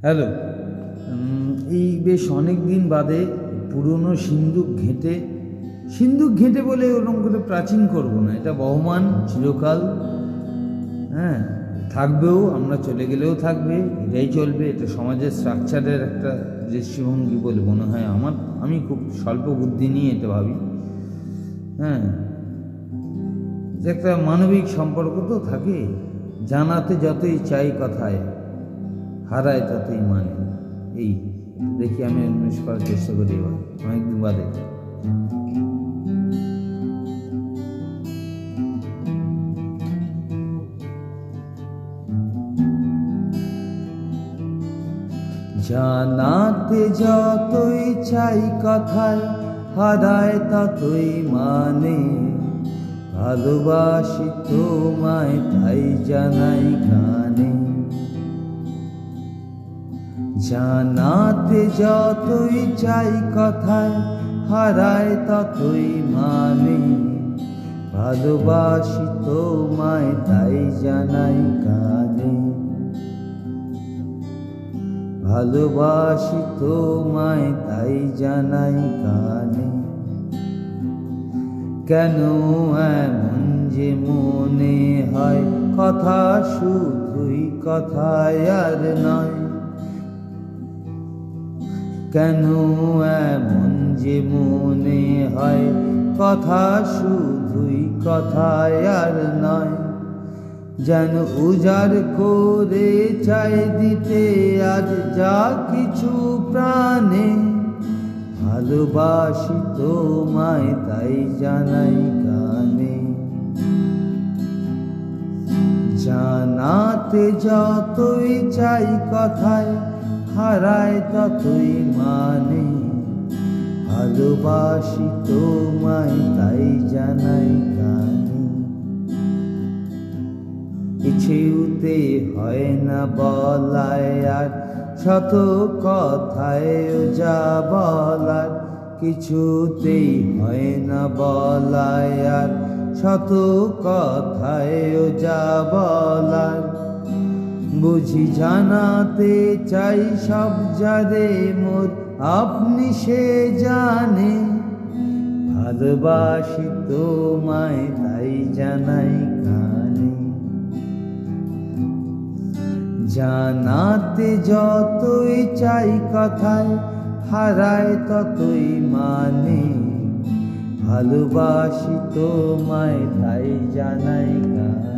Hello. এই বেশ অনেক দিন বাদে পুরনো সিন্দুক ঘেঁটে বলে ওরকম করে প্রাচীন করব না, এটা বহমান চিরকাল, হ্যাঁ, থাকবেও, আমরা চলে গেলেও থাকবে, এটাই চলবে। এটা সমাজের স্ট্রাকচারের একটা দৃষ্টিভঙ্গি বলে মনে হয় আমি খুব স্বল্প বুদ্ধি নিয়ে এটা ভাবি। হ্যাঁ, যে একটা মানবিক সম্পর্ক তো থাকে, জানাতে যতই চাই কথায়, হারায় ততই মানে। এই দেখি আমি উন্মেষ করার চেষ্টা করি এবার অনেকদিন বাদে। জানাতে যতই চাই কথায়, হারায় ততই মানে। ভালোবাসি তোমায় তাই জানাই গানে। জানাতে যতই চাই কথায়, হারায় ততই মানে। ভালোবাসি তোমায় তাই জানাই গানে। ভালোবাসি তোমায় তাই জানাই গানে। কেন এমন যে মনে হয়, কথা শুধুই কথায় আর নয়। কেন এমন যে মনে হয়, কথা শুধুই কথায় আর নয়। যেন উজাড় করে চাই দিতে আজ যা কিছু প্রাণে। ভালোবাসি তোমায় তাই জানাই গানে। জানাতে যতই চাই কথায়, হারায় ততই মানে। ভালোবাসি তোমায় তাই জানাই গানে। কিছুতে হয় না বলায় আর শত কথায় যা বলার। কিছুতেই হয় না বলায় আর শত কথায় যা বলার। বুঝি জানাতে চাই সব যারে মোর আপনি সে জানে। ভালোবাসি তোমায় তাই জানাই গানে। জানাতে যতই চাই কথায়, হারায় ততই মানে। ভালোবাসি তোমায় তাই জানাই গানে।